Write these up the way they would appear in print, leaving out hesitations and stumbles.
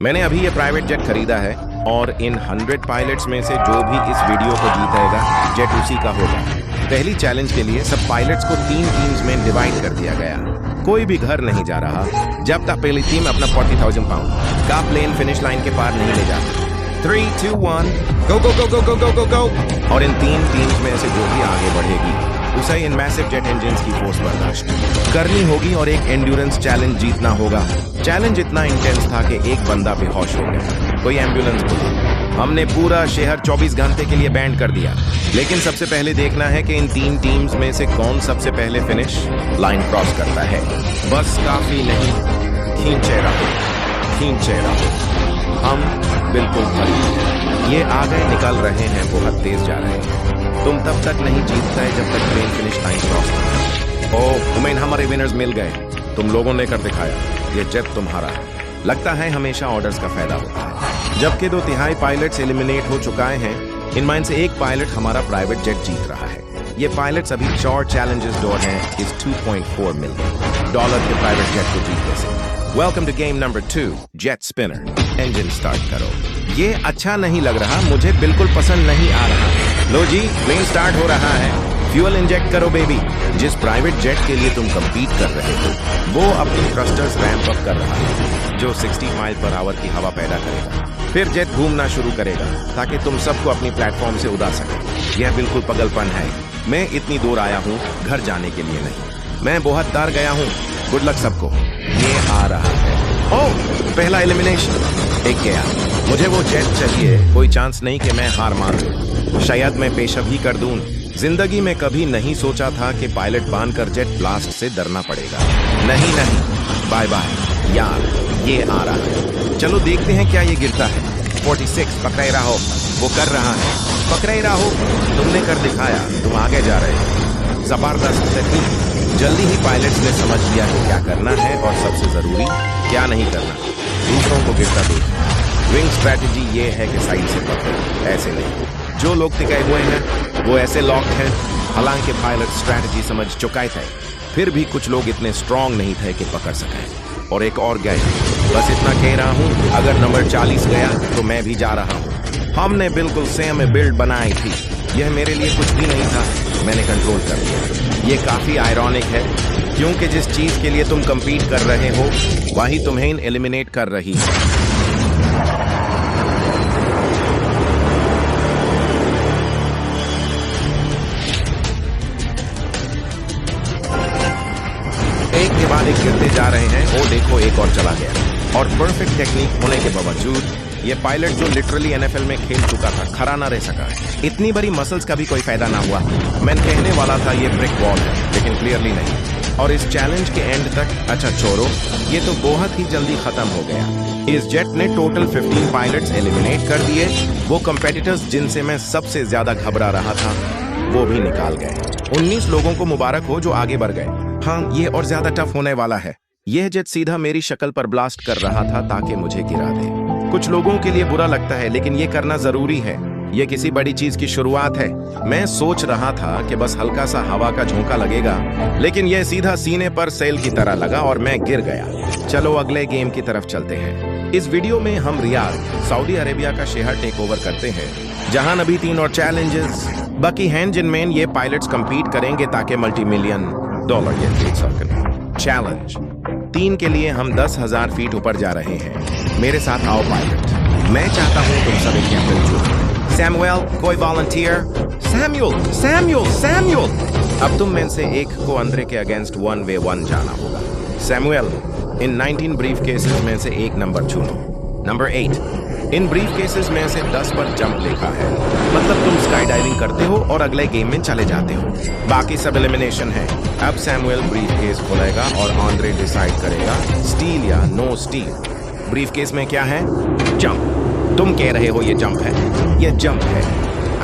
मैंने अभी ये प्राइवेट जेट खरीदा है और इन 100 पायलट्स में से जो भी इस वीडियो को जीतेगा जेट उसी का होगा। पहली चैलेंज के लिए सब पायलट्स को 3 टीम्स में डिवाइड कर दिया गया। कोई भी घर नहीं जा रहा जब तक पहली टीम अपना 40,000 पाउंड का प्लेन फिनिश लाइन के पार नहीं ले जाती। 3, 2, 1 गो गो गो गो गो गो गो गो। और इन 3 टीम्स में से जो भी आगे बढ़ेगी उसे इन मैसिव जेट इंजन्स की फोर्स बर्दाश्त करनी होगी और एक एंड्योरेंस चैलेंज जीतना होगा। चैलेंज इतना इंटेंस था कि एक बंदा बेहोश हो गया। कोई एम्बुलेंस बुलाओ। हमने पूरा शहर 24 घंटे के लिए बैंड कर दिया। लेकिन सबसे पहले देखना है कि इन 3 टीम्स में से कौन सबसे पहले फिनिश लाइन क्रॉस करता है। बस काफी नहीं, खींचे रहो। हम बिल्कुल खरीद ये आ गए, निकल रहे हैं, बहुत तेज जा रहे हैं। तुम तब तक नहीं जीतता है जब तक प्लेन फिनिश लाइन क्रॉस करता है। ओह उमेन, हमारे विनर्स मिल गए। तुम लोगों ने कर दिखाया, ये जेट तुम्हारा है। लगता है हमेशा ऑर्डर्स का फायदा होता है। जबकि 2/3 पायलट्स एलिमिनेट हो चुके हैं, इनमें से एक पायलट हमारा प्राइवेट जेट जीत रहा है। ये पायलट्स अभी 4 चैलेंजेस डोर हैं इस $2.4 मिलियन के प्राइवेट जेट को जीतने से। Welcome to game number 2, jet spinner. Engine start करो। ये अच्छा नहीं लग रहा, मुझे बिल्कुल पसंद नहीं आ रहा। लो जी, प्लेन स्टार्ट हो रहा है। फ्यूल इंजेक्ट करो बेबी। जिस प्राइवेट जेट के लिए तुम कंपीट कर रहे हो वो अपनी थ्रस्टर्स रैंप अप कर रहा है, जो 60 माइल पर आवर की हवा पैदा करेगा। फिर जेट घूमना शुरू करेगा ताकि तुम सबको अपनी प्लेटफॉर्म से उड़ा सके। यह बिल्कुल पगलपन है। मैं इतनी दूर आया हूँ घर जाने के लिए नहीं। मैं बहुत डर गया हूँ। गुड लक सबको। ये आ रहा है। ओह, पहला एलिमिनेशन। एक गया। मुझे वो जेट चाहिए। कोई चांस नहीं कि मैं हार मान लूं। शायद मैं पेशब ही कर दूं। जिंदगी में कभी नहीं सोचा था कि पायलट बनकर जेट ब्लास्ट से डरना पड़ेगा। नहीं, बाय बाय यार, ये आ रहा है। चलो देखते हैं क्या ये गिरता है। 46 पकड़े रहो। वो कर रहा है। पकड़े रहो। तुमने कर दिखाया, तुम आगे जा रहे हो। जबरदस्त टेक्निक। जल्दी ही पायलट्स ने समझ लिया कि क्या करना है और सबसे जरूरी क्या नहीं करना। दूसरों को गिरता देखना। विंग स्ट्रैटेजी ये है कि साइड से पकड़ो, ऐसे नहीं। जो लोग टिके हुए हैं वो ऐसे लॉक हैं। हालांकि पायलट स्ट्रैटेजी समझ चुका थे, फिर भी कुछ लोग इतने स्ट्रांग नहीं थे कि पकड़ सकें। और एक और गए। बस इतना कह रहा हूँ, अगर नंबर 40 गया तो मैं भी जा रहा हूँ। हमने बिल्कुल सेम बिल्ड बनाई थी। यह मेरे लिए कुछ भी नहीं था, मैंने कंट्रोल कर लिया। ये काफी आयरॉनिक है क्योंकि जिस चीज के लिए तुम कंपीट कर रहे हो वही तुम्हें एलिमिनेट कर रही है। एक के बाद एक गिरते जा रहे हैं। ओ देखो, एक और चला गया। और परफेक्ट टेक्निक होने के बावजूद ये पायलट जो लिटरली NFL में खेल चुका था खड़ा ना रह सका। इतनी बड़ी मसल्स का भी कोई फायदा ना हुआ। मैं कहने वाला था ये ब्रिक वॉल है, लेकिन क्लियरली नहीं। और इस चैलेंज के एंड तक, अच्छा छोड़ो, ये तो बहुत ही जल्दी खत्म हो गया। इस जेट ने टोटल 15 पायलट्स एलिमिनेट कर दिए। वो कंपेटिटर्स जिनसे मैं सबसे ज्यादा घबरा रहा था वो भी निकाल गए। 19 लोगों को मुबारक हो जो आगे बढ़ गए। हाँ, ये और ज्यादा टफ होने वाला है। यह जेट सीधा मेरी शक्ल पर ब्लास्ट कर रहा था ताकि मुझे गिरा दे। कुछ लोगों के लिए बुरा लगता है, लेकिन ये करना जरूरी है। ये किसी बड़ी चीज की शुरुआत है। मैं सोच रहा था कि बस हल्का सा हवा का झोंका लगेगा, लेकिन यह सीधा सीने पर सेल की तरह लगा और मैं गिर गया। चलो अगले गेम की तरफ चलते हैं। इस वीडियो में हम रियाद, सऊदी अरेबिया का शहर टेक ओवर करते हैं, जहां अभी 3 और चैलेंजेस बाकी हैं जिनमें ये पायलट्स कंपीट करेंगे ताकि $multi-million ये जीत सकें। चैलेंज 3 के लिए हम 10,000 फीट ऊपर जा रहे हैं। मेरे साथ आओ पायलट। मैं चाहता हूं तुम सब एक कैप्टन चुनो। सैमुअल, कोई वॉलंटियर? सैमुअल! अब तुम में से एक को अंदर के अगेंस्ट 1v1 जाना होगा। सैमुअल, इन 19 ब्रीफ केसेस में से एक नंबर चुनो। नंबर 8, इन ब्रीफ केसेस में से 10 पर जंप लिखा है, मतलब तुम स्काई डाइविंग करते हो और अगले गेम में चले जाते हो। बाकी सब एलिमिनेशन है। अब सैमुअल ब्रीफ केस खोलेगा और आंद्रे डिसाइड करेगा स्टील या नो स्टील। ब्रीफ केस में क्या है? जंप। तुम कह रहे हो ये जंप है? ये जंप है।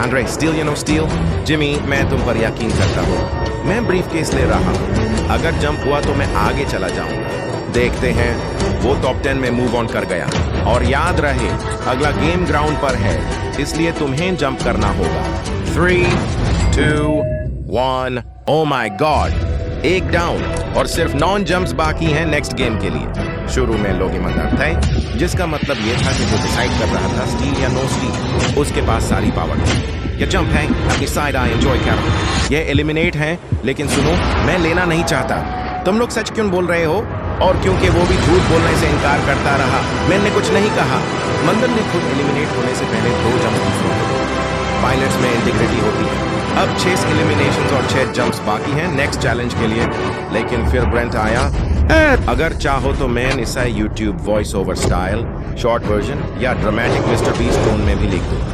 आंद्रे, स्टील या नो स्टील? जिमी, मैं तुम पर यकीन करता हूँ। मैं ब्रीफ केस ले रहा हूँ। अगर जंप हुआ तो मैं आगे चला जाऊंगा। देखते हैं। वो टॉप 10 में मूव ऑन कर गया। और याद रहे, अगला गेम ग्राउंड पर है, इसलिए तुम्हें जंप करना होगा। 3, 2, 1। ओ माय गॉड, एक डाउन और सिर्फ 9 जंप्स बाकी हैं नेक्स्ट गेम के लिए। शुरू में लोग ईमानदार थे, जिसका मतलब ये था कि जो डिसाइड कर रहा था स्टील या नो स्टील, उसके पास सारी पावर थी। ये जंप है, अपनी साइड आई एंजॉय कर रहा हूं। ये एलिमिनेट है, लेकिन सुनो, मैं लेना नहीं चाहता। तुम लोग सच क्यों बोल रहे हो? और क्योंकि वो भी झूठ बोलने से इनकार करता रहा, मैंने कुछ नहीं कहा। मंदन ने खुद एलिमिनेट होने से पहले 2 जंप दूसरों को दिए। पायलट्स में इंटीग्रिटी होती है। अब 6 एलिमिनेशंस और 6 जंप्स बाकी हैं नेक्स्ट चैलेंज के लिए। लेकिन फिर ब्रेंट आया। अगर चाहो तो मैं इसे YouTube voice over style, short version या ड्रामेटिक मिस्टर बीस्ट टोन में भी लिख दूं।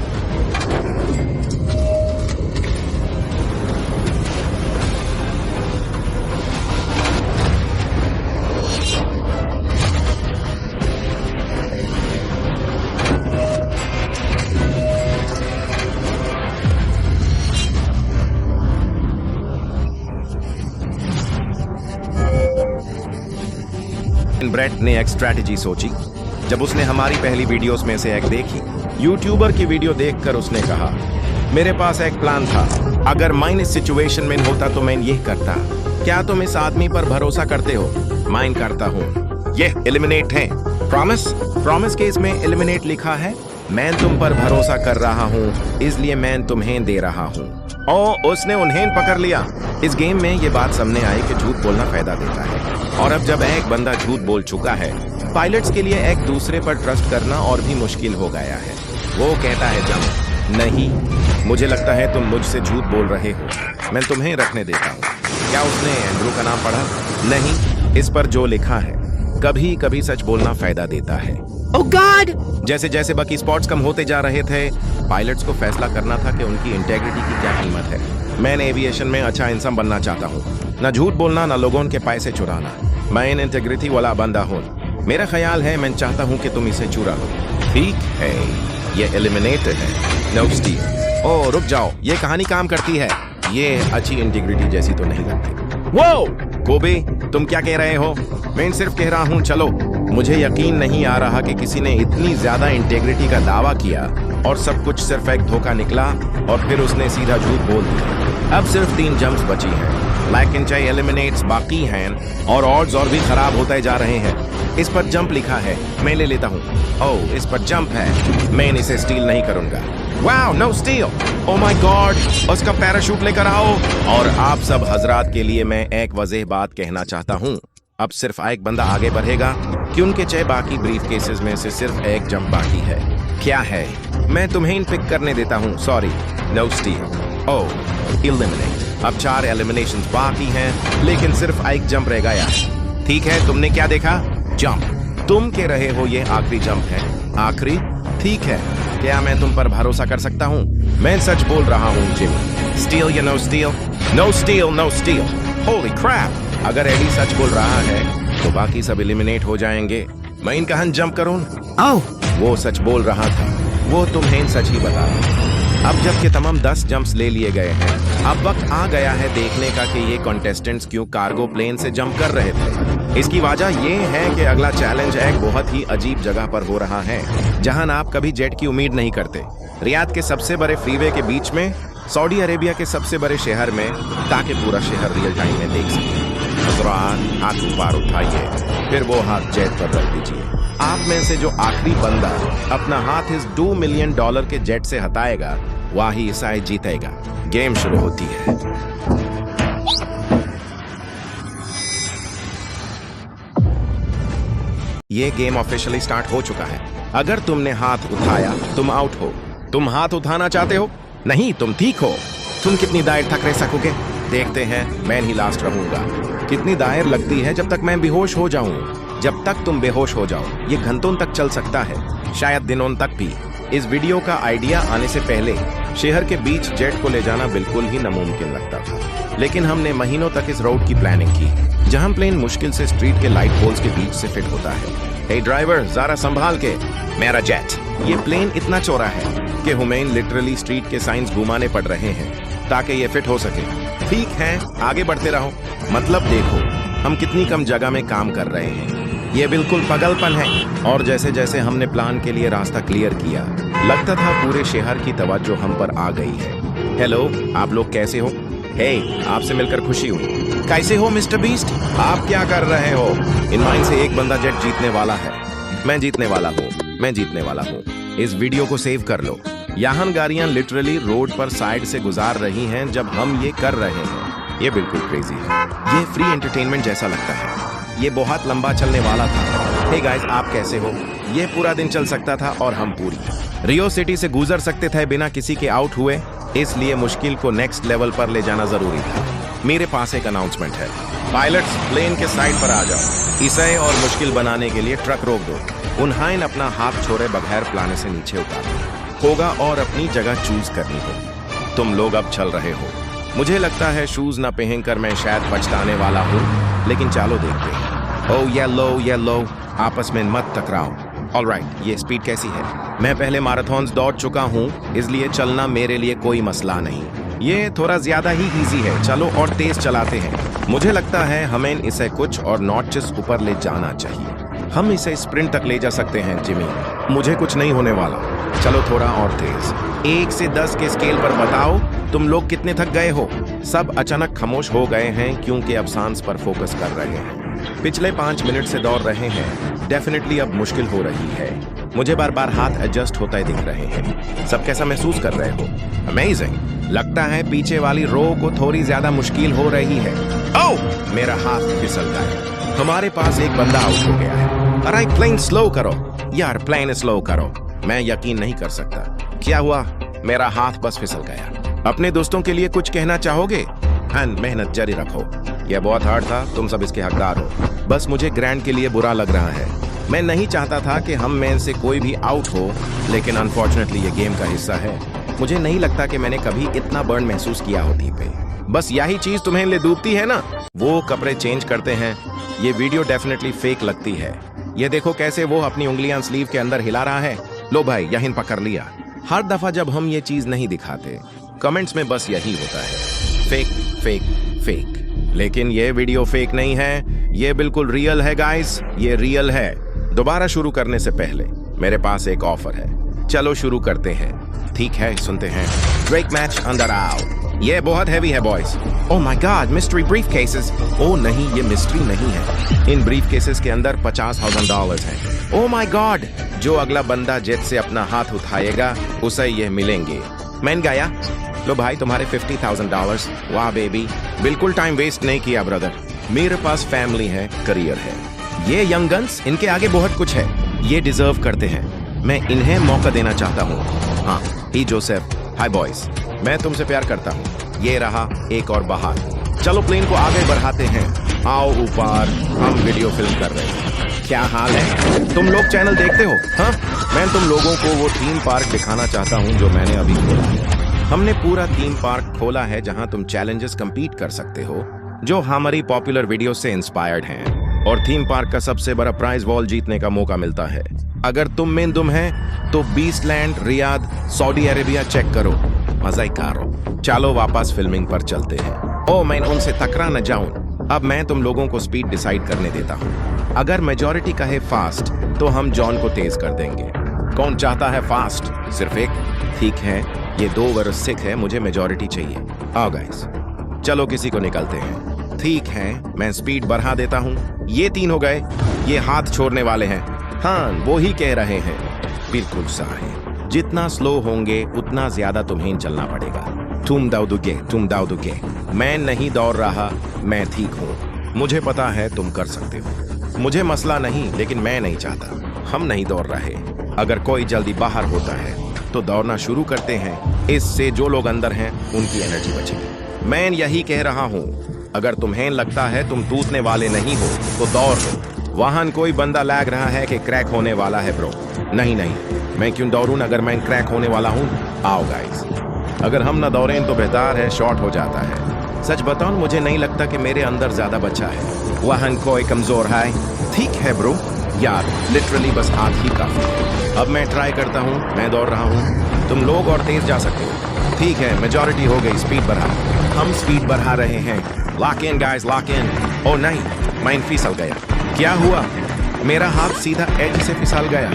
ब्रेट ने एक स्ट्रैटेजी सोची। जब उसने हमारी पहली वीडियोस में से एक देखी, यूट्यूबर की वीडियो देखकर उसने कहा, मेरे पास एक प्लान था। अगर मैं इस सिचुएशन में होता तो मैं यह करता। क्या तुम इस आदमी पर भरोसा करते हो? मैं करता हूँ। ये एलिमिनेट है। प्रॉमिस के इसमें एलिमिनेट लिखा है। मैं तुम पर भरोसा कर रहा हूँ, इसलिए मैं तुम्हें दे रहा हूँ। ओ, उसने उन्हें पकड़ लिया। इस गेम में ये बात सामने आई कि झूठ बोलना फायदा देता है। और अब जब एक बंदा झूठ बोल चुका है, पायलट्स के लिए एक दूसरे पर ट्रस्ट करना और भी मुश्किल हो गया है। वो कहता है जंप। नहीं, मुझे लगता है तुम मुझसे झूठ बोल रहे हो। मैं तुम्हें रखने देता हूँ। क्या उसने एंड्रू का नाम पढ़ा? नहीं, इस पर जो लिखा है, कभी कभी सच बोलना फायदा देता है। Oh God! जैसे जैसे बाकी स्पॉट्स कम होते जा रहे थे, पायलट्स को फैसला करना था कि उनकी इंटेग्रिटी की क्या कीमत है। मैं एविएशन में अच्छा इंसान बनना चाहता हूँ, न झूठ बोलना, न लोगों के पैसे चुराना। मैं इंटेग्रिटी वाला बंदा हूँ। मेरा ख्याल है, मैं चाहता हूँ कि तुम इसे चुरा लो। ठीक है, ये एलिमिनेटेड है। No steel. ओ रुक जाओ, ये कहानी काम करती है। ये अच्छी इंटीग्रिटी जैसी तो नहीं लगती। वो कोबे, तुम क्या कह रहे हो? मैं सिर्फ कह रहा हूँ चलो। मुझे यकीन नहीं आ रहा कि किसी ने इतनी ज्यादा इंटेग्रिटी का दावा किया और सब कुछ सिर्फ एक धोखा निकला और फिर उसने सीधा झूठ बोल दिया। अब सिर्फ 3 जंप्स बची हैं, लेकिन 6 एलिमिनेट्स बाकी हैं और ऑड्स और भी खराब होते जा रहे हैं। इस पर जंप लिखा है, मैं ले लेता हूँ। ओह, इस पर जंप है, मैं इसे स्टील नहीं करूंगा। Wow, no steal. Oh my god, उसका पैराशूट लेकर आओ। और आप सब हजरात के लिए मैं एक वजह बात कहना चाहता हूँ। अब सिर्फ एक बंदा आगे बढ़ेगा कि उनके 6 बाकी ब्रीफ केसेस में से सिर्फ एक जंप बाकी है। क्या है? मैं तुम्हें पिक करने देता हूँ। Sorry, no steal. Oh, eliminate. अब 4 एलिमिनेशंस बाकी हैं, लेकिन सिर्फ एक जंप रह गया। ठीक है, तुमने क्या देखा? जंप। तुम कह रहे हो ये आखिरी जंप है? आखिरी? ठीक है, क्या मैं तुम पर भरोसा कर सकता हूँ? मैं सच बोल रहा हूँ जिमी। स्टील या no steal? No steal, no steal. Holy crap! अगर एडी सच बोल रहा है तो बाकी सब एलिमिनेट हो जाएंगे। मैं इनका जंप करूं? Oh! वो सच बोल रहा था। वो तुम्हें सच ही बता रहा। अब जबकि तमाम 10 जंप्स ले लिए गए हैं, अब वक्त आ गया है देखने का कि ये कॉन्टेस्टेंट्स क्यों कार्गो प्लेन से जंप कर रहे थे। इसकी वजह ये है कि अगला चैलेंज एक बहुत ही अजीब जगह पर हो रहा है, जहां आप कभी जेट की उम्मीद नहीं करते। रियाद के सबसे बड़े फ्रीवे के बीच में, सऊदी अरेबिया के सबसे बड़े शहर में, ताकि पूरा शहर रियल टाइम में देख सके। हाथ ऊपर उठाइए, फिर वो हाथ जेट पर रख दीजिए। आप में से जो आखिरी बंदा अपना हाथ इस $2 मिलियन के जेट से हटाएगा, वही इसे जीतेगा। गेम शुरू होती है। ये गेम ऑफिशियली स्टार्ट हो चुका है। अगर तुमने हाथ उठाया, तुम आउट हो। तुम हाथ उठाना चाहते हो? नहीं, तुम ठीक हो। तुम कितनी देर तक रह सकोगे? देखते हैं, मैं ही लास्ट रहूंगा। कितनी देर लगती है जब तक मैं बेहोश हो जाऊं? जब तक तुम बेहोश हो जाओ। ये घंटों तक चल सकता है, शायद दिनों तक भी। इस वीडियो का आइडिया आने से पहले शहर के बीच जेट को ले जाना बिल्कुल ही नामुमकिन लगता था, लेकिन हमने महीनों तक इस रोड की प्लानिंग की, जहां प्लेन मुश्किल से स्ट्रीट के लाइट पोल्स के बीच से फिट होता है। हे ड्राइवर, जरा संभाल के। मेरा जेट। ये प्लेन इतना चौड़ा है कि हमें लिटरली स्ट्रीट के साइंस घुमाने पड़ रहे हैं ताकि ये फिट हो सके। ठीक है, आगे बढ़ते रहो। मतलब देखो, हम कितनी कम जगह में काम कर रहे हैं। ये बिल्कुल पागलपन है। और जैसे जैसे हमने प्लान के लिए रास्ता क्लियर किया, लगता था पूरे शहर की तवज्जो हम पर आ गई है। हेलो, आप लोग कैसे हो? हे, आपसे मिलकर खुशी हुई। कैसे हो मिस्टर बीस्ट? आप क्या कर रहे हो? इन माइन से एक बंदा जेट जीतने वाला है। मैं जीतने वाला हूँ, मैं जीतने वाला हूँ। इस वीडियो को सेव कर लो। यहाँ गाड़ियाँ लिटरली रोड पर साइड से गुजार रही हैं जब हम ये कर रहे हैं। ये बिल्कुल क्रेजी है। ये फ्री एंटरटेनमेंट जैसा लगता है। ये बहुत लंबा चलने वाला था। हे गाइस, आप कैसे हो? ये पूरा दिन चल सकता था और हम पूरी रियो सिटी से गुजर सकते थे बिना किसी के आउट हुए। इसलिए मुश्किल को नेक्स्ट लेवल पर ले जाना जरूरी था। मेरे पास एक अनाउंसमेंट है। पायलट्स, प्लेन के साइड पर आ जाओ। इसे और मुश्किल बनाने के लिए ट्रक रोक दो। उन्हें अपना हाथ छोड़े बगैर प्लाने से नीचे उतारना होगा और अपनी जगह चूज करनी होगी। तुम लोग अब चल रहे हो। मुझे लगता है शूज न पहनकर मैं शायद पछताने वाला हूँ, लेकिन चलो देखते हैं। ओह येलो, आपस में मत टकराओ। ऑलराइट, ये स्पीड कैसी है? मैं पहले मैराथन्स दौड़ चुका हूँ, इसलिए चलना मेरे लिए कोई मसला नहीं। ये थोड़ा ज्यादा ही इजी है। चलो और तेज चलाते हैं। मुझे लगता है हमें इसे कुछ और नॉचेस ऊपर ले जाना चाहिए। हम इसे स्प्रिंट तक ले जा सकते हैं जिमी। मुझे कुछ नहीं होने वाला। चलो थोड़ा और तेज। 1 से 10 के स्केल पर बताओ तुम लोग कितने थक गए हो? सब अचानक खामोश हो गए हैं क्योंकि अब सांस पर फोकस कर रहे हैं। पिछले 5 मिनट से दौड़ रहे हैं। डेफिनेटली अब मुश्किल हो रही है। मुझे बार बार हाथ एडजस्ट होता दिख रहे हैं। सब कैसा महसूस कर रहे हो? अमेजिंग। लगता है पीछे वाली रो को थोड़ी ज्यादा मुश्किल हो रही है। ओह, मेरा हाथ फिसल गया। हमारे पास एक बंदा आउट हो गया है। अरे प्लेन स्लो करो यार, प्लेन स्लो करो। मैं यकीन नहीं कर सकता। क्या हुआ? मेरा हाथ बस फिसल गया। अपने दोस्तों के लिए कुछ कहना चाहोगे? मेहनत जारी रखो। यह बहुत हार्ड था। तुम सब इसके हकदार हो। बस मुझे ग्रैंड के लिए बुरा लग रहा है। मैं नहीं चाहता था कि हम में से कोई भी आउट हो, लेकिन अनफॉर्चुनेटली ये गेम का हिस्सा है। मुझे नहीं लगता कि मैंने कभी इतना बर्न महसूस किया होती पे। बस यही चीज तुम्हें ले डूबती है ना? वो कपड़े चेंज करते हैं। ये वीडियो डेफिनेटली फेक लगती है। ये देखो कैसे वो अपनी उंगलियां स्लीव के अंदर हिला रहा है। लो भाई, यहीं पकड़ लिया। हर दफा जब हम ये चीज नहीं दिखाते, कमेंट्स में बस यही होता है, फेक फेक फेक। लेकिन ये वीडियो फेक नहीं है। ये बिल्कुल रियल है गाइस। ये रियल है। दोबारा शुरू करने से पहले मेरे पास एक ऑफर है। चलो शुरू करते हैं। ठीक है, सुनते हैं। ड्रेक मैच अंदर आओ। ये बहुत हैवी है boys. Oh my god, mystery briefcases. Oh नहीं, ये मिस्ट्री नहीं है। इन ब्रीफ केसेस के अंदर $50,000 हैं। ओह माय गॉड, जो अगला बंदा जेट से अपना हाथ उठाएगा उसे ये मिलेंगे। मैंने गाया। लो भाई, तुम्हारे $50,000। वाह बेबी, बिल्कुल टाइम वेस्ट नहीं किया ब्रदर। मेरे पास फैमिली है, करियर है। ये यंग गन्स, इनके आगे बहुत कुछ है। ये डिजर्व करते हैं। मैं इन्हें मौका देना चाहता हूँ। हाँ, ही जोसेफ। हाय बॉयज, मैं तुमसे प्यार करता हूँ। ये रहा एक और बाहर। चलो प्लेन को आगे बढ़ाते हैं। आओ ऊपर, हम वीडियो फिल्म कर रहे हैं। क्या हाल है? तुम लोग चैनल देखते हो? हाँ, मैं तुम लोगों को वो थीम पार्क दिखाना चाहता हूँ जो मैंने अभी खोला है। हमने पूरा थीम पार्क खोला है जहाँ तुम चैलेंजेस कंपीट कर सकते हो जो हमारी पॉपुलर वीडियो से इंस्पायर्ड हैं। और थीम पार्क का सबसे बड़ा प्राइज वॉल जीतने का मौका मिलता है। अगर तुम में दुम है तो बीस्टलैंड, रियाद, सऊदी अरेबिया चेक करो। मजा ही करो। चलो वापस फिल्मिंग पर चलते हैं। ओ, मैं उनसे टकरा न जाऊं। अब मैं तुम लोगों को स्पीड डिसाइड करने देता हूँ। अगर मेजॉरिटी कहे फास्ट तो हम जॉन को तेज कर देंगे। कौन चाहता है फास्ट? सिर्फ एक। ठीक है, ये 2 वर्ष सिख है। मुझे मेजॉरिटी चाहिए। आओ गाइस, चलो किसी को निकलते हैं। ठीक है, मैं स्पीड बढ़ा देता हूँ। ये 3 हो गए। ये हाथ छोड़ने वाले हैं। हाँ, वो ही कह रहे हैं। बिल्कुल सही। जितना स्लो होंगे उतना ज्यादा तुम्हें चलना पड़ेगा। तुम दौड़ोगे। मैं नहीं दौड़ रहा, मैं ठीक हूँ। मुझे पता है तुम कर सकते हो। मुझे मसला नहीं, लेकिन मैं नहीं चाहता। हम नहीं दौड़ रहे। अगर कोई जल्दी बाहर होता है तो दौड़ना शुरू करते हैं। इससे जो लोग अंदर हैं उनकी एनर्जी बचेगी। मैं यही कह रहा हूँ। अगर तुम्हें लगता है तुम टूटने वाले नहीं हो तो दौड़ लो। वाहन कोई बंदा लैग रहा है कि क्रैक होने वाला है ब्रो। नहीं, मैं क्यों दौड़ूं अगर मैं क्रैक होने वाला हूँ? आओ गाइस, अगर हम ना दौड़ें तो बेहतर है, शॉर्ट हो जाता है। सच बताऊं, मुझे नहीं लगता कि मेरे अंदर ज्यादा बचा है। वाहन कोई कमजोर है। ठीक है ब्रो, यार लिटरली बस हाथ ही काफी है। अब मैं ट्राई करता हूँ। मैं दौड़ रहा हूँ। तुम लोग और तेज जा सकते हो। ठीक है, मेजॉरिटी हो गई। स्पीड बढ़ा। हम स्पीड बढ़ा रहे हैं। Lock in guys, lock in. Oh नहीं, मैं फिसल गया। क्या हुआ? मेरा हाथ सीधा एज से फिसल गया।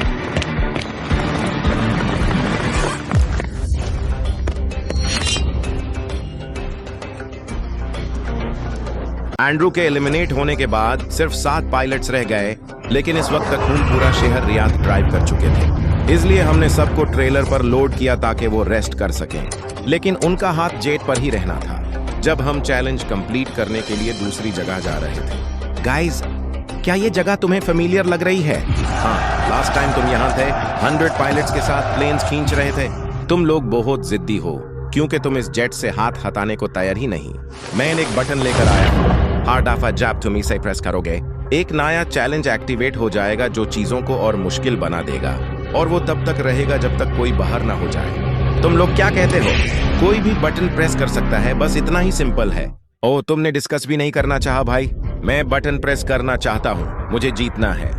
एंड्रू के एलिमिनेट होने के बाद सिर्फ 7 पायलट्स रह गए, लेकिन इस वक्त तक हम पूरा शहर रियाद ड्राइव कर चुके थे। इसलिए हमने सबको ट्रेलर पर लोड किया ताकि वो रेस्ट कर सकें, लेकिन उनका हाथ जेट पर ही रहना था जब हम चैलेंज कंप्लीट करने के लिए दूसरी जगह जा रहे थे। गाइस, क्या ये जगह तुम्हें फेमिलियर लग रही है? हाँ, लास्ट टाइम तुम यहाँ थे, 100 पायलट्स के साथ प्लेन्स खींच रहे थे। तुम लोग बहुत जिद्दी हो क्योंकि तुम इस जेट से हाथ हटाने को तैयार ही नहीं। मैंने एक बटन लेकर आया हूँ, हार्ड ऑफ अ जैब तुम इसे प्रेस करोगे, एक नया चैलेंज एक्टिवेट हो जाएगा जो चीजों को और मुश्किल बना देगा, और वो तब तक रहेगा जब तक कोई बाहर ना हो जाए। तुम लोग क्या कहते हो? कोई भी बटन प्रेस कर सकता है, बस इतना ही सिंपल है। ओह, तुमने डिस्कस भी नहीं करना चाहा भाई? मैं बटन प्रेस करना चाहता हूँ, मुझे जीतना है।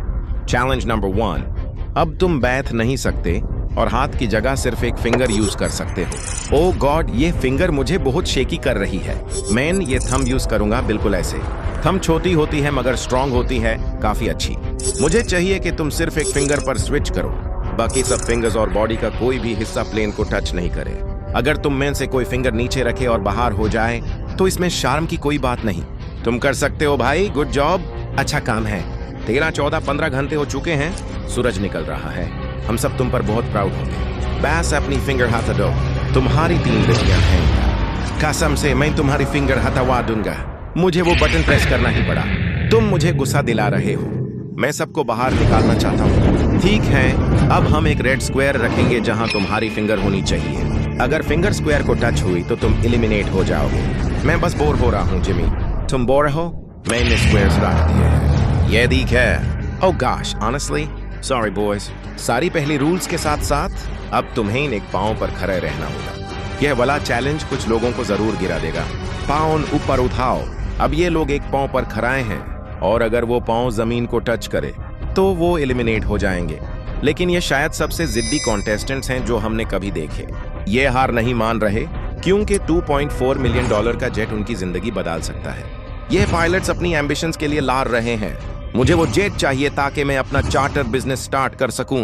चैलेंज नंबर 1, अब तुम बैठ नहीं सकते और हाथ की जगह सिर्फ एक फिंगर यूज कर सकते हो। ओह गॉड, ये फिंगर मुझे बहुत शेकी कर रही है। मैं ये थंब यूज करूंगा, बिल्कुल ऐसे। थंब छोटी होती है मगर स्ट्रांग होती है, काफी अच्छी। मुझे चाहिए कि तुम सिर्फ एक फिंगर पर स्विच करो, बाकी सब फिंगर्स और बॉडी का कोई भी हिस्सा प्लेन को टच नहीं करे। अगर तुम में से कोई फिंगर नीचे रखे और बाहर हो जाए तो इसमें शर्म की कोई बात नहीं। तुम कर सकते हो भाई, गुड जॉब, अच्छा काम है। 13, 14, 15 घंटे हो चुके हैं, सूरज निकल रहा है, हम सब तुम पर बहुत प्राउड होंगे। बस अपनी फिंगर हटा दो, तुम्हारी 3 बेटियां हैं। कसम से मैं तुम्हारी फिंगर हटवा दूंगा। मुझे वो बटन प्रेस करना ही पड़ा। तुम मुझे गुस्सा दिला रहे हो, मैं सबको बाहर निकालना चाहता हूँ। ठीक है, अब हम एक रेड स्क्वायर रखेंगे जहाँ तुम्हारी फिंगर होनी चाहिए। अगर फिंगर स्क्वायर को टच हुई तो तुम एलिमिनेट हो जाओगे। मैं बस बोर हो रहा हूँ जिमी, तुम बोर हो? मैंने स्क्वायर्स रख दिए हैं, ये ठीक है। ओह गॉश, ऑनेस्टली सॉरी बॉयज। सारी पहली रूल्स के साथ साथ अब तुम्हें इन एक पांव पर खड़े रहना होगा। यह वाला चैलेंज कुछ लोगों को जरूर गिरा देगा। पाँव ऊपर उठाओ। अब ये लोग एक पांव पर खड़े हैं और अगर वो पांव जमीन को टच करे तो वो एलिमिनेट हो जाएंगे। लेकिन ये शायद सबसे जिद्दी कॉन्टेस्टेंट्स हैं जो हमने कभी देखे। ये हार नहीं मान रहे क्योंकि $2.4 मिलियन का जेट उनकी जिंदगी बदल सकता है। ये पायलट्स अपनी एम्बिशंस के लिए लार रहे हैं। मुझे वो जेट चाहिए ताकि मैं अपना चार्टर बिजनेस स्टार्ट कर सकूं।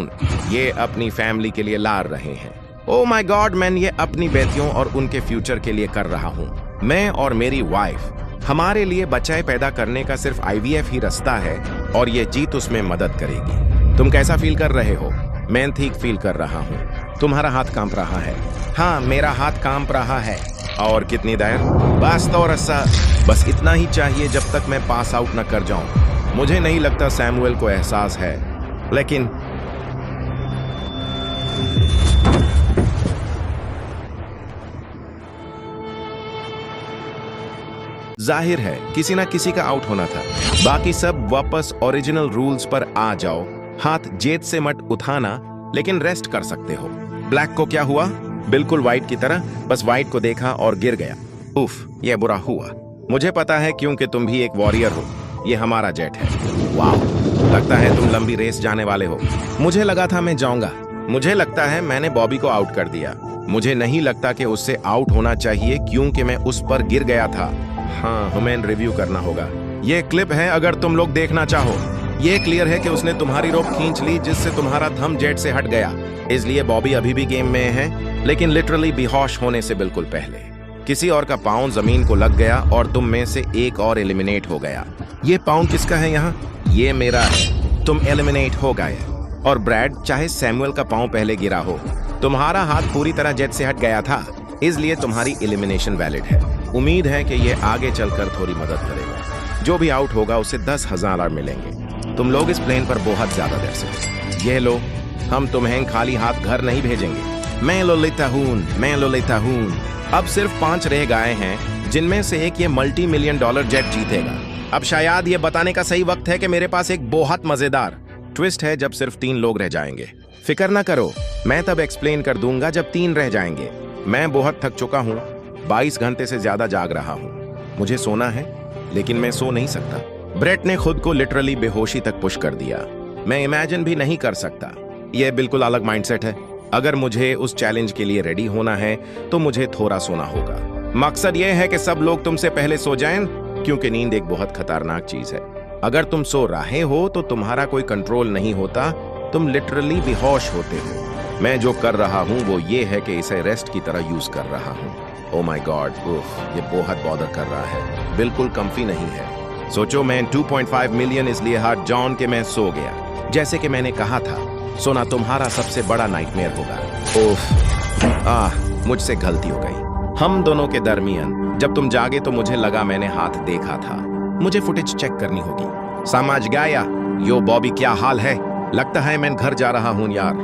ये अपनी फैमिली के लिए लार रहे हैं। ओह माय गॉड, मैं ये अपनी बेटियों और उनके फ्यूचर के लिए कर रहा हूँ। मैं और मेरी वाइफ, हमारे लिए बच्चे पैदा करने का सिर्फ IVF ही रास्ता है और ये जीत उसमें मदद करेगी। तुम कैसा फील कर रहे हो? मैं ठीक फील कर रहा हूँ। तुम्हारा हाथ कांप रहा है? हाँ, मेरा हाथ कांप रहा है। और कितनी देर? बस तो रस्सा, बस इतना ही चाहिए जब तक मैं पास आउट न कर जाऊं। मुझे नहीं लगता सैमुअल को एहसास है, लेकिन जाहिर है किसी ना किसी का आउट होना था। बाकी सब वापस ओरिजिनल रूल्स पर आ जाओ। हाथ जेट से मत उठाना, लेकिन रेस्ट कर सकते हो। ब्लैक को क्या हुआ? बिल्कुल व्हाइट की तरह, बस व्हाइट को देखा और गिर गया। उफ, यह बुरा हुआ। मुझे पता है क्योंकि तुम भी एक वॉरियर हो। ये हमारा जेट है। वाह, लगता है तुम लंबी रेस जाने वाले हो। मुझे लगा था मैं जाऊंगा। मुझे लगता है मैंने बॉबी को आउट कर दिया। मुझे नहीं लगता कि उससे आउट होना चाहिए क्योंकि मैं उस पर गिर गया था। हाँ, हमें रिव्यू करना होगा। ये क्लिप है अगर तुम लोग देखना चाहो। ये क्लियर है कि उसने तुम्हारी रोप खींच ली जिससे तुम्हारा थंब जेट से हट गया। इसलिए बॉबी अभी भी गेम में है, लेकिन लिटरली बेहोश होने से बिल्कुल पहले किसी और का पाँव जमीन को लग गया और तुम में से एक और एलिमिनेट हो गया। ये पाँव किसका है यहाँ? ये मेरा है। तुम एलिमिनेट हो गए। और ब्रैड, चाहे सैमुअल का पाँव पहले गिरा हो, तुम्हारा हाथ पूरी तरह जेट से हट गया था, इसलिए तुम्हारी एलिमिनेशन वैलिड है। उम्मीद है कि ये आगे चलकर थोड़ी मदद करेगा। जो भी आउट होगा उसे $10,000 मिलेंगे। तुम लोग इस प्लेन पर बहुत ज्यादा देर से। ये लो, हम तुम्हें खाली हाथ घर नहीं भेजेंगे। मैं लो लेता हूँ। अब सिर्फ 5 रह गए हैं, जिनमें से एक ये $multi-million जेट जीतेगा। अब शायद ये बताने का सही वक्त है कि मेरे पास एक बहुत मजेदार ट्विस्ट है जब सिर्फ 3 लोग रह जाएंगे। फिक्र ना करो, मैं तब एक्सप्लेन कर दूंगा जब 3 रह जाएंगे। मैं बहुत थक चुका हूँ, 22 घंटे से ज्यादा जाग रहा हूँ। मुझे सोना है, लेकिन मैं सो नहीं सकता। ब्रेट ने खुद को लिटरली बेहोशी तक पुश कर दिया। मैं इमेजिन भी नहीं कर सकता। यह बिल्कुल अलग माइंडसेट है। अगर मुझे उस चैलेंज के लिए रेडी होना है तो मुझे थोड़ा सोना होगा। मकसद यह है कि सब लोग तुमसे पहले सो जाएं, क्योंकि नींद एक बहुत खतरनाक चीज है। अगर तुम सो रहे हो तो तुम्हारा कोई कंट्रोल नहीं होता, तुम लिटरली बेहोश होते हो। मैं जो कर रहा हूँ वो ये है कि इसे रेस्ट की तरह यूज कर रहा हूँ। ओ माय गॉड, ये बहुत बॉदर कर रहा है, बिल्कुल कंफी नहीं है। सोचो मैं 2.5 मिलियन इसलिए हार जॉन के मैं सो गया। जैसे कि मैंने कहा था, सोना तुम्हारा सबसे बड़ा नाइटमेयर होगा। ओफ, मुझसे गलती हो गई। हम दोनों के दरमियान जब तुम जागे तो मुझे लगा मैंने हाथ देखा था। मुझे फुटेज चेक करनी होगी। समझ गया? यो बॉबी, क्या हाल है? लगता है मैं घर जा रहा हूं यार।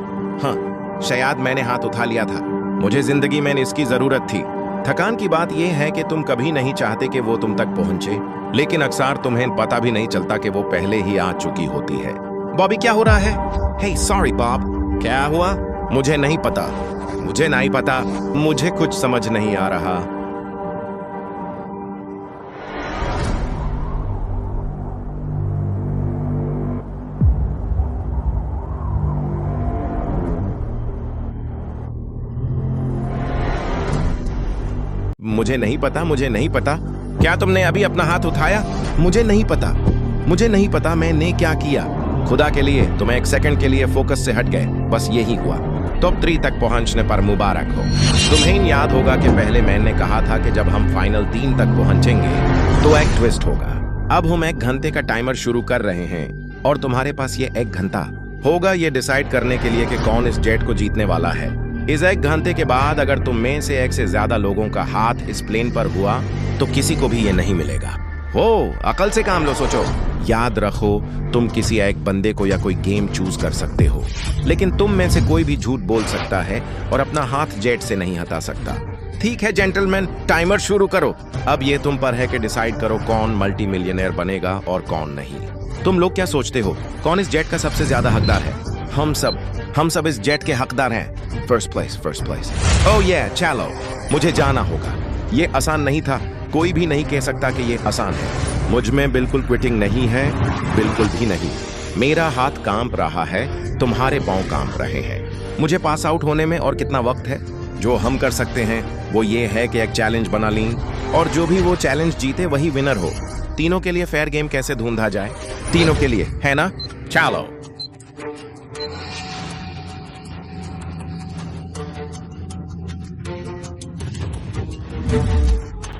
हाँ, शायद मैंने हाथ उठा लिया था। मुझे जिंदगी में इसकी जरूरत थी। थकान की बात यह है कि तुम कभी नहीं चाहते कि वो तुम तक पहुंचे, लेकिन अक्सर तुम्हें पता भी नहीं चलता कि वो पहले ही आ चुकी होती है। बॉबी, क्या हो रहा है? हे सॉरी बॉब। क्या हुआ? मुझे नहीं पता, मुझे नहीं पता, मुझे कुछ समझ नहीं आ रहा। मुझे नहीं पता, मुझे नहीं पता। क्या तुमने अभी अपना हाथ उठाया? मुझे नहीं पता, मुझे नहीं पता मैंने क्या किया। खुदा के लिए तुम एक सेकंड के लिए फोकस से हट गए, बस यही हुआ। टॉप 3 तक पहुंचने पर मुबारक हो। तुम्हें याद होगा कि पहले मैंने कहा था कि जब हम फाइनल 3 तक पहुंचेंगे तो एक ट्विस्ट होगा। अब हम 1 घंटे का टाइमर शुरू कर रहे हैं और तुम्हारे पास ये 1 घंटा होगा ये डिसाइड करने के लिए कि कौन इस जेट को जीतने वाला है। इस 1 घंटे के बाद अगर तुम में से 1 से ज्यादा लोगों का हाथ इस प्लेन पर हुआ तो किसी को भी ये नहीं मिलेगा। हो, अकल से काम लो, सोचो। याद रखो, तुम किसी एक बंदे को या कोई गेम चूज कर सकते हो, लेकिन तुम में से कोई भी झूठ बोल सकता है और अपना हाथ जेट से नहीं हटा सकता। ठीक है जेंटलमैन, टाइमर शुरू करो। अब ये तुम पर है कि डिसाइड करो कौन मल्टी मिलियनेयर बनेगा और कौन नहीं। तुम लोग क्या सोचते हो, कौन इस जेट का सबसे ज्यादा हकदार है? हम सब इस जेट के हकदार हैं। First place. ओह ये, चलो मुझे जाना होगा। ये आसान नहीं था, कोई भी नहीं कह सकता कि ये आसान है। मुझ में बिल्कुल क्विटिंग नहीं है, बिल्कुल भी नहीं। मेरा हाथ कांप रहा है, तुम्हारे पांव कांप रहे हैं। मुझे पास आउट होने में और कितना वक्त है? जो हम कर सकते हैं वो ये है कि एक चैलेंज बना लें और जो भी वो चैलेंज जीते वही विनर हो। तीनों के लिए फेयर गेम कैसे ढूंढा जाए? तीनों के लिए, है ना? चलो।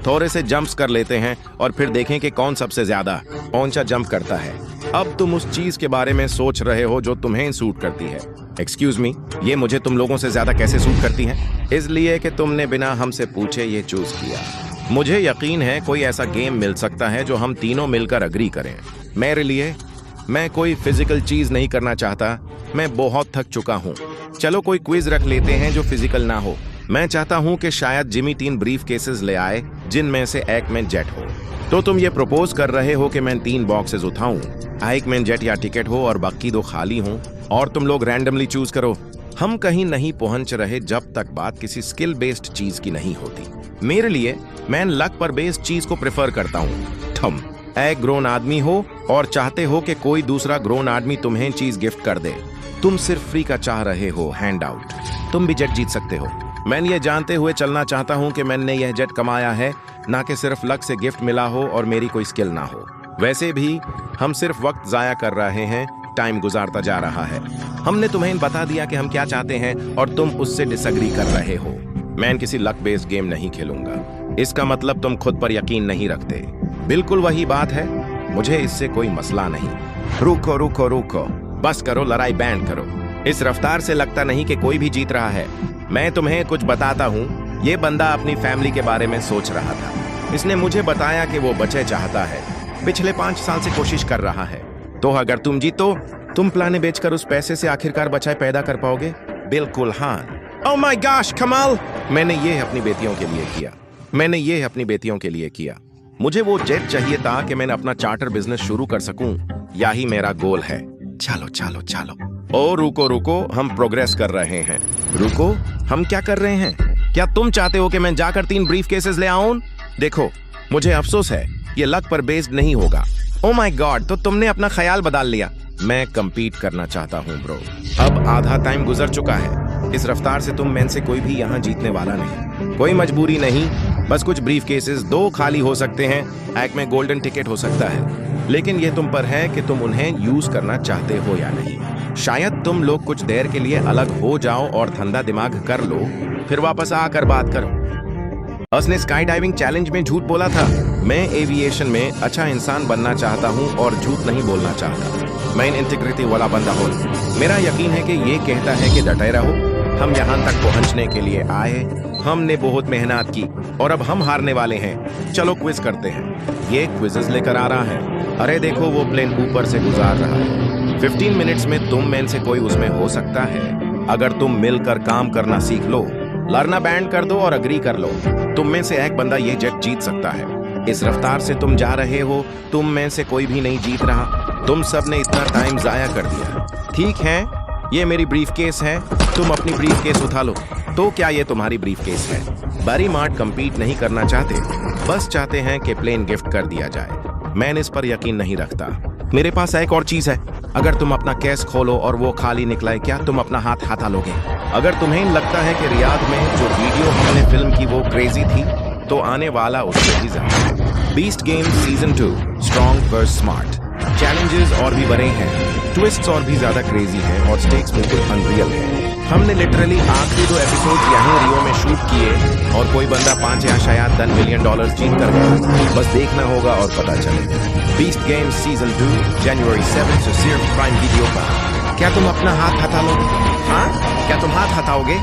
थोड़े से जंप्स कर लेते हैं और फिर देखें कि कौन सबसे ज्यादा ऊंचा जंप करता है। अब तुम उस चीज के बारे में सोच रहे हो जो तुम्हें सूट करती है। एक्सक्यूज मी, ये मुझे तुम लोगों से ज्यादा कैसे सूट करती है? इसलिए कि तुमने बिना हमसे पूछे ये चूज किया। मुझे यकीन है कोई ऐसा गेम मिल सकता है जो हम तीनों मिलकर अग्री करें। मेरे लिए, मैं कोई फिजिकल चीज नहीं करना चाहता, मैं बहुत थक चुका हूँ। चलो कोई क्विज रख लेते हैं जो फिजिकल ना हो। मैं चाहता हूं कि शायद जिमी 3 ब्रीफ केसेस ले आए जिनमें से एक में जेट हो। तो तुम ये प्रपोज कर रहे हो कि मैं 3 बॉक्सेस उठाऊं, एक में जेट या टिकट हो और बाकी 2 खाली हों, और तुम लोग रैंडमली चूज करो। हम कहीं नहीं पहुंच रहे जब तक बात किसी स्किल बेस्ड चीज की नहीं होती। मेरे लिए मैं लक पर बेस्ड चीज को प्रेफर करता हूं। तुम एक ग्रोन आदमी हो और चाहते हो कि कोई दूसरा ग्रोन आदमी तुम्हें चीज गिफ्ट कर दे। तुम सिर्फ फ्री का चाह रहे हो, हैंड आउट। तुम भी जेट जीत सकते हो। मैं ये जानते हुए चलना चाहता हूं कि मैंने यह जेट कमाया है, ना कि सिर्फ लक से गिफ्ट मिला हो और मेरी कोई स्किल ना हो। वैसे भी हम सिर्फ वक्त जाया कर रहे हैं, टाइम गुजारता जा रहा है। हमने तुम्हें बता दिया कि हम क्या चाहते हैं और तुम उससे डिसएग्री कर रहे हो। मैं किसी लक बेस्ड गेम नहीं खेलूंगा। इसका मतलब तुम खुद पर यकीन नहीं रखते। बिल्कुल वही बात है, मुझे इससे कोई मसला नहीं। रुको रुको रुको, बस करो, लड़ाई बैंड करो। इस रफ्तार से लगता नहीं कि कोई भी जीत रहा है। मैं तुम्हें कुछ बताता हूँ। ये बंदा अपनी फैमिली के बारे में सोच रहा था। इसने मुझे बताया कि वो बच्चे चाहता है, पिछले 5 साल से कोशिश कर रहा है। तो अगर तुम जीतो, तुम प्लाने बेचकर उस पैसे से आखिरकार बचाए पैदा कर पाओगे? बिल्कुल हाँ। ओह माय गॉश कमाल, मैंने ये अपनी बेटियों के लिए किया। मैंने ये अपनी बेटियों के लिए किया। मुझे वो जेट चाहिए था कि मैं अपना चार्टर बिजनेस शुरू कर सकूं। यही मेरा गोल है। चलो चलो चलो। ओ रुको रुको, हम प्रोग्रेस कर रहे हैं। रुको, हम क्या कर रहे हैं? क्या तुम चाहते हो कि मैं जाकर 3 ब्रीफ केसेस ले आऊं? देखो, मुझे अफसोस है, ये लक पर बेस्ड नहीं होगा। ओ माय गॉड, तो तुमने अपना ख्याल बदल लिया। मैं compete करना चाहता हूँ ब्रो। अब आधा टाइम गुजर चुका है। इस रफ्तार से तुम में से कोई भी यहाँ जीतने वाला नहीं। कोई मजबूरी नहीं, बस कुछ ब्रीफ केसेस 2 खाली हो सकते हैं, एक में गोल्डन टिकट हो सकता है, लेकिन ये तुम पर है कि तुम उन्हें यूज करना चाहते हो या नहीं। शायद तुम लोग कुछ देर के लिए अलग हो जाओ और ठंडा दिमाग कर लो, फिर वापस आकर बात करो। उसने स्काई डाइविंग चैलेंज में झूठ बोला था। मैं एविएशन में अच्छा इंसान बनना चाहता हूँ और झूठ नहीं बोलना चाहता। मैं इंटीग्रिटी वाला बंदा हूँ। मेरा यकीन है कि ये कहता है कि डटे रहो। हम यहाँ तक पहुँचने के लिए आए, हमने बहुत मेहनत की और अब हम हारने वाले हैं। चलो क्विज करते हैं। ये क्विज़ेस लेकर आ रहा है। अरे देखो वो प्लेन ऊपर से गुजार रहा है। 15 मिनट्स में तुम में से कोई उसमें हो सकता है अगर तुम मिलकर काम करना सीख लो। लड़ना बैंड कर दो और अग्री कर लो। तुम में से एक बंदा ये जेट जीत सकता है। इस रफ्तार से तुम जा रहे हो, तुम में से कोई भी नहीं जीत रहा। तुम सब ने इतना टाइम जाया कर दिया। ठीक है, ये मेरी ब्रीफकेस है। तुम अपनी ब्रीफकेस उठा लो। तो क्या ये तुम्हारी ब्रीफकेस है? बारी मार्ट कंपीट नहीं करना चाहते, बस चाहते हैं कि प्लेन गिफ्ट कर दिया जाए। मैं इस पर यकीन नहीं रखता। मेरे पास एक और चीज है। अगर तुम अपना केस खोलो और वो खाली निकलाए, क्या तुम अपना हाथ हटा लोगे? अगर तुम्हें लगता है कि रियाद में जो वीडियो हमने फिल्म की वो क्रेजी थी, तो आने वाला उससे भी ज्यादा। Beast game season 2 strong versus smart. Challenges और भी बड़े हैं, ट्विस्ट्स और भी ज्यादा क्रेजी हैं और स्टेक्स बिल्कुल अनरियल हैं। हमने लिटरली आखिरी 2 एपिसोड यहीं रियो में शूट किए और कोई बंदा 5 या शायद $10 मिलियन जीत कर गया। बस देखना होगा और पता चलेगा। बीस्ट गेम सीजन 2 जनवरी 7 से सिर्फ प्राइम वीडियो पर। क्या तुम अपना हाथ हटा लोगे? हाँ, क्या तुम हाथ हटाओगे?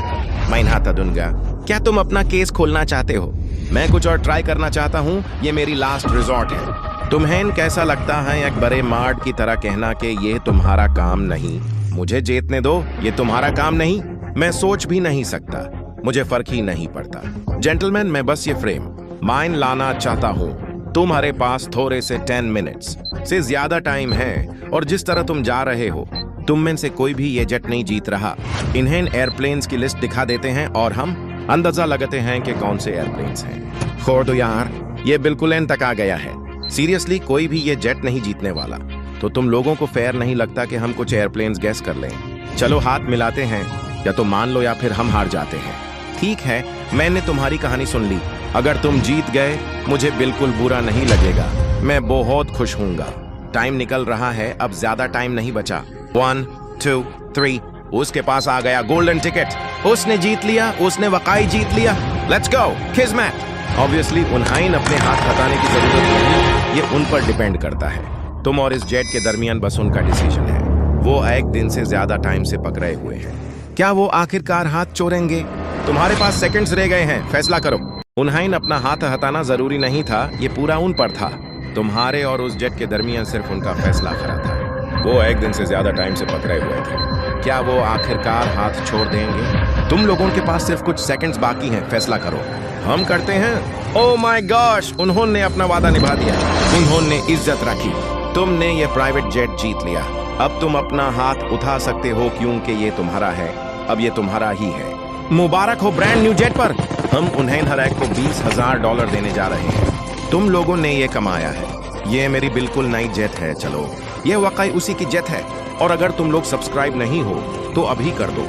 मैं हाथ दूंगा। क्या तुम अपना केस खोलना चाहते हो? मैं कुछ और ट्राई करना चाहता हूँ। ये मेरी लास्ट रिजॉर्ट है। तुम्हें कैसा लगता है एक बड़े मार्ट की तरह कहना कि ये तुम्हारा काम नहीं? मुझे जीतने दो, ये तुम्हारा काम नहीं। मैं सोच भी नहीं सकता, मुझे फर्क ही नहीं पड़ता। जेंटलमैन, मैं बस ये फ्रेम माइन लाना चाहता हूँ। तुम्हारे पास थोड़े से 10 मिनट्स से ज्यादा टाइम है और जिस तरह तुम जा रहे हो, तुम में से कोई भी ये जेट नहीं जीत रहा। इन्हें एयरप्लेन्स की लिस्ट दिखा देते हैं और हम अंदाजा लगाते हैं कि कौन से एयरप्लेन्स हैं। छोड़ दो यार, ये बिल्कुल एंड तक आ गया है। सीरियसली कोई भी ये जेट नहीं जीतने वाला। तो तुम लोगों को फेयर नहीं लगता कि हम कुछ एयरप्लेन्स गैस कर लें? चलो हाथ मिलाते हैं, या तो मान लो या फिर हम हार जाते हैं। ठीक है, मैंने तुम्हारी कहानी सुन ली। अगर तुम जीत गए, मुझे बिल्कुल बुरा नहीं लगेगा। मैं बहुत खुश हूँगा। टाइम निकल रहा है, अब ज्यादा टाइम नहीं बचा। 1 2 3 उसके पास आ गया गोल्डन टिकट। उसने जीत लिया, उसने वाकई जीत लिया। लेट्स गो किस्मत। ऑब्वियसली उन्हें अपने हाथ हटाने की जरूरत नहीं, ये उन पर डिपेंड करता है। तुम और इस जेट के दरमियान बस उनका डिसीजन है। वो एक दिन से ज्यादा टाइम से पकड़े हुए हैं। क्या वो आखिरकार हाथ छोड़ेंगे? तुम्हारे पास सेकंड्स रह गए हैं, फैसला करो। उन्हें अपना हाथ हटाना जरूरी नहीं था, ये पूरा उन पर था। तुम्हारे और उस जेट के दरमियान सिर्फ उनका फैसला खड़ा था। वो एक दिन से ज्यादा टाइम से पकड़े हुए थे। क्या वो आखिरकार हाथ छोड़ देंगे? तुम लोगों के पास सिर्फ कुछ सेकंड्स बाकी हैं, फैसला करो। हम करते हैं। ओह माय गॉश, उन्होंने अपना वादा निभा दिया। उन्होंने इज्जत रखी। तुमने ये प्राइवेट जेट जीत लिया। अब तुम अपना हाथ उठा सकते हो क्योंकि ये तुम्हारा है। अब ये तुम्हारा ही है। मुबारक हो ब्रांड न्यू जेट पर। हम उन्हें हर एक को $20,000 देने जा रहे हैं। तुम लोगों ने ये कमाया है। ये मेरी बिल्कुल नई जेट है। चलो, ये वाकई उसी की जेट है। और अगर तुम लोग सब्सक्राइब नहीं हो तो अभी कर दो।